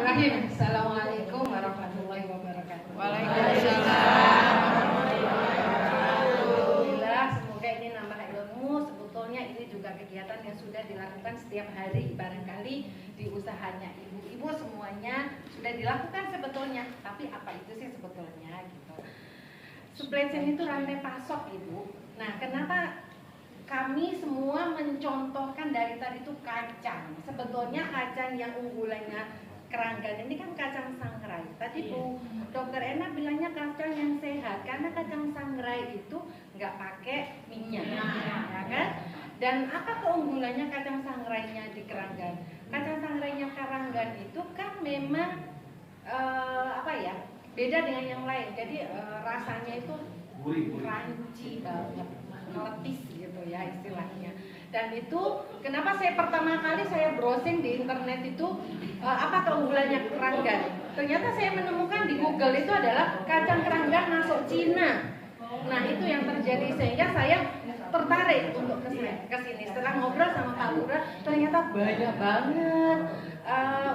Bismillahirrahmanirrahim. Assalamualaikum warahmatullahi wabarakatuh. Waalaikumsalam. Alhamdulillah, semoga ini nambah ilmu. Sebetulnya ini juga kegiatan yang sudah dilakukan setiap hari. Barangkali di usahanya ibu-ibu semuanya sudah dilakukan sebetulnya. Tapi apa itu sih sebetulnya gitu? Supply chain itu rantai pasok, Ibu. Nah, kenapa kami semua mencontohkan dari tadi itu kacang. Sebetulnya kacang yang unggulannya keranggan ini kan kacang sangrai. Tadi Bu Dokter Ena bilangnya kacang yang sehat karena kacang sangrai itu nggak pakai minyak, ya kan? Dan apa keunggulannya kacang sangrainya di keranggan? Kacang sangrainya keranggan itu kan memang beda dengan yang lain. Jadi rasanya itu crunchy banget, meletis gitu ya istilahnya. Dan itu kenapa pertama kali saya browsing di internet itu apa keunggulannya keranggan. Ternyata saya menemukan di Google itu adalah kacang keranggan masuk Cina. Nah itu yang terjadi sehingga saya tertarik untuk ke sini. Setelah ngobrol sama Pak Lurah ternyata banyak banget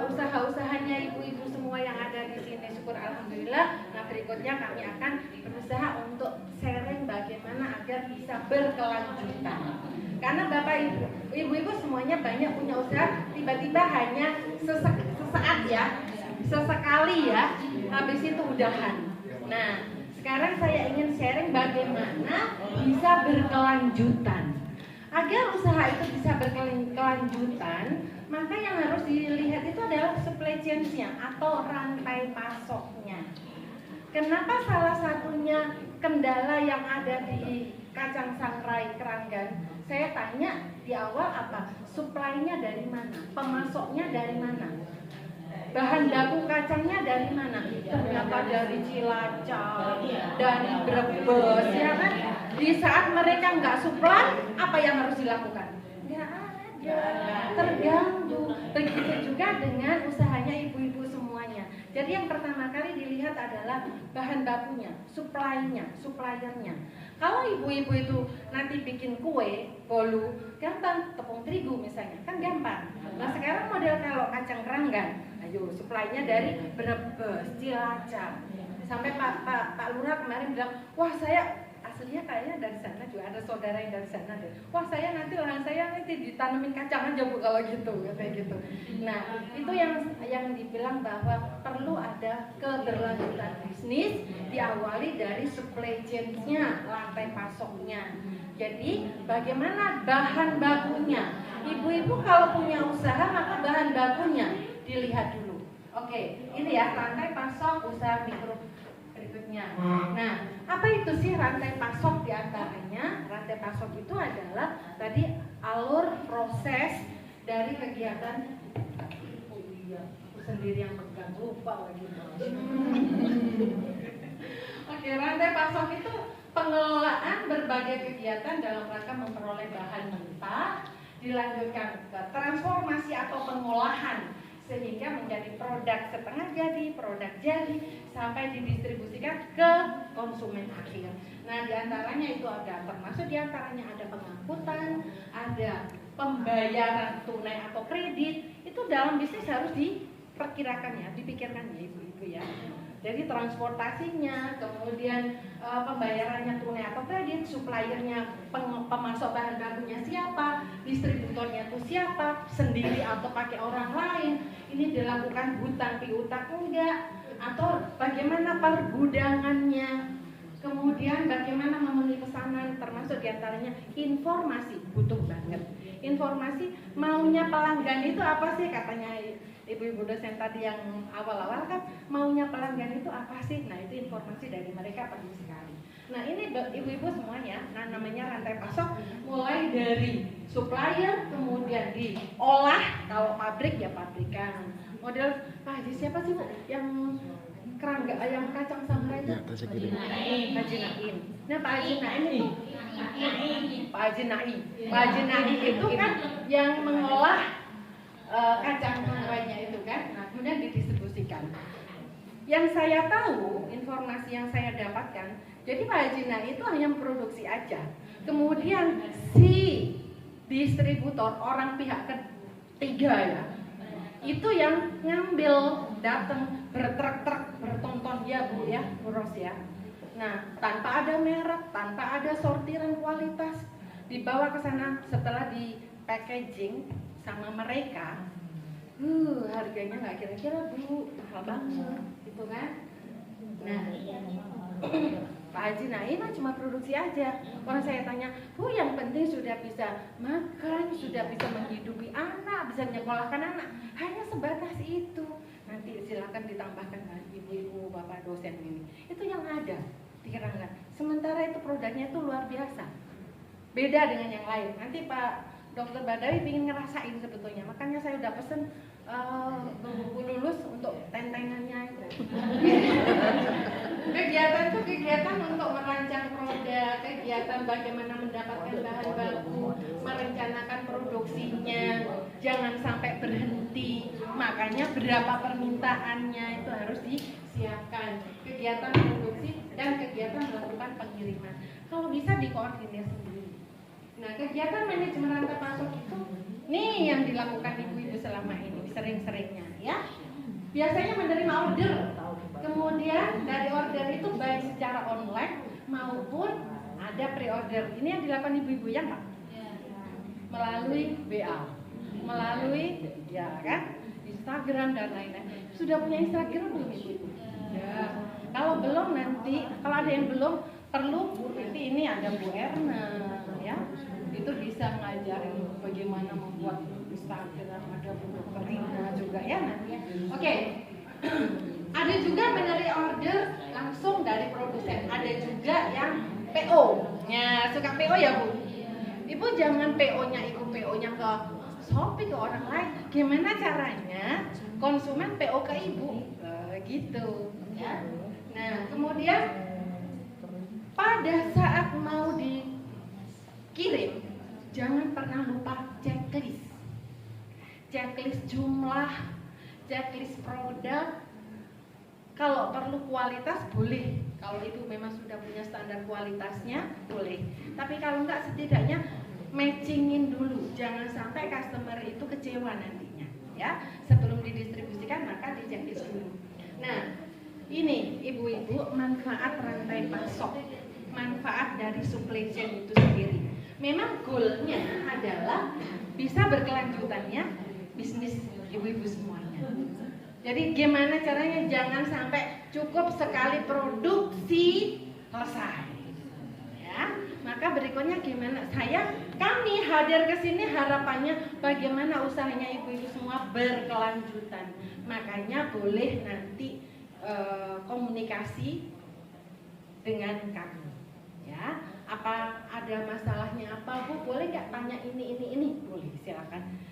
usaha-usahanya ibu-ibu semua yang ada di sini. Syukur alhamdulillah. Nah berikutnya kami akan berusaha untuk sharing bagaimana agar bisa berkelanjutan. Karena Bapak Ibu-ibu semuanya banyak punya usaha, tiba-tiba hanya sesaat ya, sesekali ya, habis itu udahan. Nah, sekarang saya ingin sharing bagaimana bisa berkelanjutan. Agar usaha itu bisa berkelanjutan, maka yang harus dilihat itu adalah supply chain-nya atau rantai pasoknya. Kenapa salah satunya kendala yang ada di kacang sangrai keranggan? Saya tanya di awal apa? Supply-nya dari mana? Pemasoknya dari mana? Bahan baku kacangnya dari mana? Ternyata dari Cilacap, dari Brebes, ya kan? Di saat mereka nggak supply, apa yang harus dilakukan? Nggak ada, terganggu. Begitu juga dengan usahanya ibu-ibu semuanya. Jadi yang pertama kali dilihat adalah bahan bakunya, supply-nya, suppliernya. Kalau ibu-ibu itu nanti bikin kue, bolu, gampang, tepung terigu misalnya, kan gampang. Nah sekarang model kalau kacang keranggan, ayo supply-nya dari Brebes, Cilacap. Sampai Pak Lurah kemarin bilang, wah saya aslinya kayaknya dari sana juga ada saudara yang dari sana deh. Wah saya nanti lahan saya nanti ditanemin kacang aja Bu kalau gitu, kayak gitu. Nah itu yang dibilang bahwa perlu ada keberlanjutan bisnis diawali dari supply chain-nya, rantai pasoknya. Jadi bagaimana bahan bakunya? Ibu-ibu kalau punya usaha maka bahan bakunya dilihat dulu. Oke, ini ya rantai pasok usaha mikro berikutnya. Nah, apa itu sih rantai pasok diantaranya? Rantai pasok itu adalah tadi alur proses dari kegiatan. Oh iya, aku sendiri yang pegang, lupa lagi. Oke, rantai pasok itu pengelolaan berbagai kegiatan dalam rangka memperoleh bahan mentah, dilanjutkan ke transformasi atau pengolahan sehingga menjadi produk setengah jadi, produk jadi, sampai didistribusikan ke konsumen akhir. Nah, diantaranya itu ada, termasuk diantaranya ada pengangkutan, ada pembayaran tunai atau kredit. Itu dalam bisnis harus diperkirakan ya, dipikirkan ya ibu-ibu ya. Jadi transportasinya, kemudian pembayarannya tunai atau kredit, suppliernya, pemasok bahan bakunya siapa, distributornya itu siapa, sendiri atau pakai orang lain, ini dilakukan hutang piutang enggak, atau bagaimana pergudangannya, kemudian bagaimana memenuhi pesanan, termasuk diantaranya informasi, butuh banget. Informasi maunya pelanggan itu apa sih katanya ibu-ibu dosen tadi yang awal-awal kan maunya pelanggan itu apa sih? Nah itu informasi dari mereka perlu sekali. Nah ini ibu-ibu semuanya, nah namanya rantai pasok mulai dari supplier kemudian diolah, kalau pabrik ya pabrikan. Model Pak Haji siapa sih Bu yang kerangga yang kacang sangrai itu? Pak Haji Naim. Nah Pak Haji Naim itu Pak Haji Naim itu kan yang mengolah kacang sangrainya itu kan, nah kemudian didistribusikan. Yang saya tahu, informasi yang saya dapatkan, jadi Pak Haji Naim itu hanya memproduksi aja. Kemudian si distributor, orang pihak ketiga ya, itu yang ngambil, datang bertruk-truk, bertonton ya Bu ya, Bu Ros ya. Nah, tanpa ada merek, tanpa ada sortiran kualitas, dibawa ke sana setelah di packaging sama mereka, harganya nggak kira-kira Bu, mahal banget, gitu kan? Nah, Pak Haji, nah ini cuma produksi aja. Orang saya tanya, Bu, yang penting sudah bisa makan, sudah bisa menghidupi anak, bisa menyekolahkan anak. Hanya sebatas itu. Nanti silakan ditambahkan ibu-ibu, bapak dosen ini. Itu yang ada di Keranggan. Sementara itu produknya itu luar biasa. Beda dengan yang lain. Nanti Pak Dokter Badawi ingin ngerasain sebetulnya. Makanya saya udah pesen buku lulus untuk tentengannya itu. Kegiatan itu kegiatan untuk merancang produk, kegiatan bagaimana mendapatkan bahan baku, merencanakan produksinya, jangan sampai berhenti. Makanya berapa permintaannya itu harus disiapkan. Kegiatan produksi dan kegiatan melakukan pengiriman. Kalau bisa dikoordinir sendiri. Nah, kegiatan manajemen rantai pasok itu nih yang dilakukan ibu-ibu selama ini sering-seringnya ya. Biasanya menerima order, kemudian dari order itu baik secara online maupun ada pre-order. Ini yang dilakukan ibu-ibu ya Pak? Melalui WA, melalui ya kan, Instagram dan lain-lain. Sudah punya Instagram belum ibu? Ya. Kalau belum nanti, kalau ada yang belum perlu nanti ini ada Bu Erna ya. Itu bisa ngajarin bagaimana membuat Instagram, ada Bu Dr. Rina juga ya nanti. Oke. Ada juga menerima order langsung dari produsen. Ada juga yang PO. Ya, suka PO ya Bu? Ibu jangan PO-nya ikut PO-nya ke Shopee ke orang lain. Gimana caranya konsumen PO ke Ibu? Gitu ya. Nah, kemudian pada saat mau dikirim, jangan pernah lupa checklist. Checklist jumlah, checklist produk. Kalau perlu kualitas boleh. Kalau ibu memang sudah punya standar kualitasnya boleh. Tapi kalau enggak setidaknya matchingin dulu. Jangan sampai customer itu kecewa nantinya. Ya, sebelum didistribusikan maka di checklist dulu. Nah, ini ibu-ibu manfaat rantai pasok, manfaat dari supply chain itu sendiri. Memang goalnya adalah bisa berkelanjutannya bisnis ibu-ibu semuanya. Jadi gimana caranya jangan sampai cukup sekali produksi selesai. Ya, maka berikutnya gimana? Kami hadir ke sini harapannya bagaimana usahanya ibu-ibu semua berkelanjutan. Makanya boleh nanti komunikasi dengan kami. Ya, apa ada masalahnya apa Bu? Boleh nggak tanya ini? Boleh, silakan.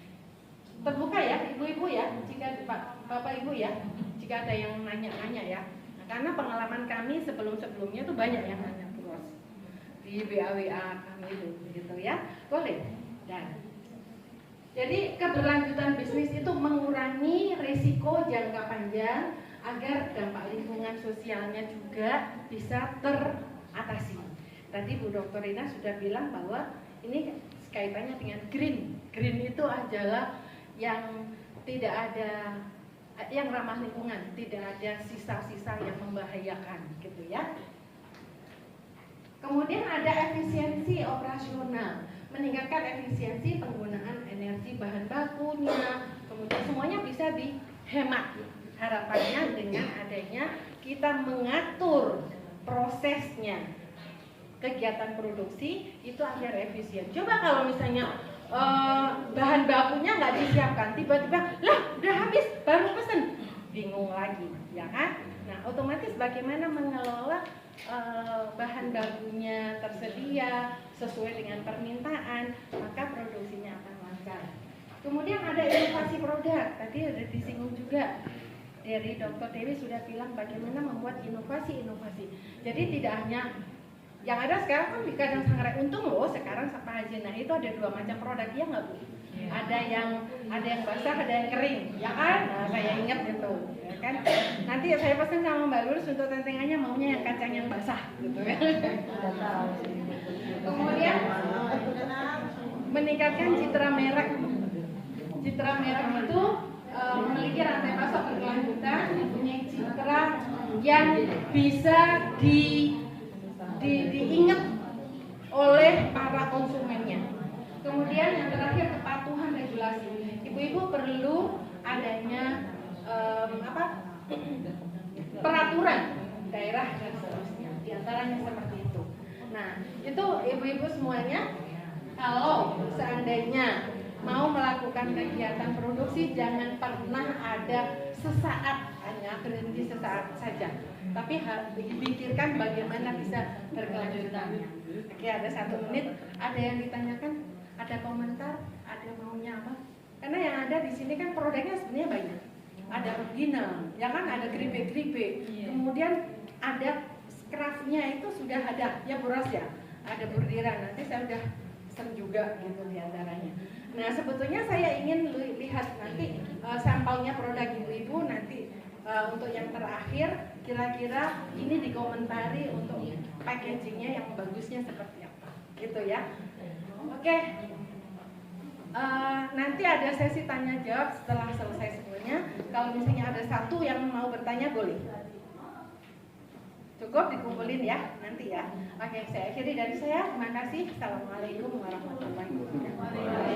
Terbuka ya ibu-ibu ya, jika bapak ibu ya, jika ada yang nanya-nanya ya. Nah, karena pengalaman kami sebelum-sebelumnya tuh banyak yang nanya terus di WA kami itu, gitu ya. Boleh. Dan jadi keberlanjutan bisnis itu mengurangi risiko jangka panjang agar dampak lingkungan sosialnya juga bisa teratasi. Tadi Bu Dr. Rina sudah bilang bahwa ini kaitannya dengan green. Green itu adalah yang tidak ada, yang ramah lingkungan, tidak ada sisa-sisa yang membahayakan, gitu ya. Kemudian ada efisiensi operasional, meningkatkan efisiensi penggunaan energi bahan bakunya, kemudian semuanya bisa dihemat. Harapannya dengan adanya kita mengatur prosesnya, kegiatan produksi itu agar efisien. Coba kalau misalnya bahan bakunya nggak disiapkan, tiba-tiba lah udah habis baru pesen, bingung lagi, ya kan? Nah, otomatis bagaimana mengelola bahan bakunya tersedia sesuai dengan permintaan, maka produksinya akan lancar. Kemudian ada inovasi produk, tadi ada disinggung juga dari Dr. Dewi sudah bilang bagaimana membuat inovasi-inovasi. Jadi tidak hanya yang ada sekarang kan di Kadang Sangrai, untung loh sekarang Pak Haji, nah itu ada 2 macam produk, ya nggak Bu? Ya. Ada yang basah, ada yang kering, ya kan? Nah, saya ingat itu, ya kan? Nanti saya pesan sama Mbak Lulus untuk tentengannya maunya yang kacang yang basah, gitu ya. Kemudian meningkatkan citra merek. Citra merek itu memiliki rantai pasok berkelanjutan, mempunyai citra yang bisa diingat oleh para konsumennya. Kemudian yang terakhir, kepatuhan regulasi. Ibu-ibu perlu adanya peraturan daerah dan seterusnya. Di antaranya seperti itu. Nah, itu ibu-ibu semuanya, kalau seandainya mau melakukan kegiatan produksi, jangan pernah ada sesaat, hanya berhenti sesaat saja, tapi dipikirkan bagaimana bisa berkelanjutan. Oke, ada 1 menit, ada yang ditanyakan, ada komentar, ada maunya apa? Karena yang ada di sini kan produknya sebenarnya banyak. Ada original, ya kan, ada gripe-gripe, kemudian ada craftnya itu sudah ada, ya boros ya, ada bordiran. Nanti saya udah pesen juga gitu diantaranya. Nah, sebetulnya saya ingin lihat nanti sampelnya produk ibu-ibu nanti untuk yang terakhir, kira-kira ini dikomentari untuk packagingnya yang bagusnya seperti apa, gitu ya. Oke, nanti ada sesi tanya jawab setelah selesai semuanya. Kalau misalnya ada satu yang mau bertanya boleh. Cukup dikumpulin ya nanti ya. Oke, saya akhiri dari saya. Terima kasih. Assalamualaikum warahmatullahi wabarakatuh.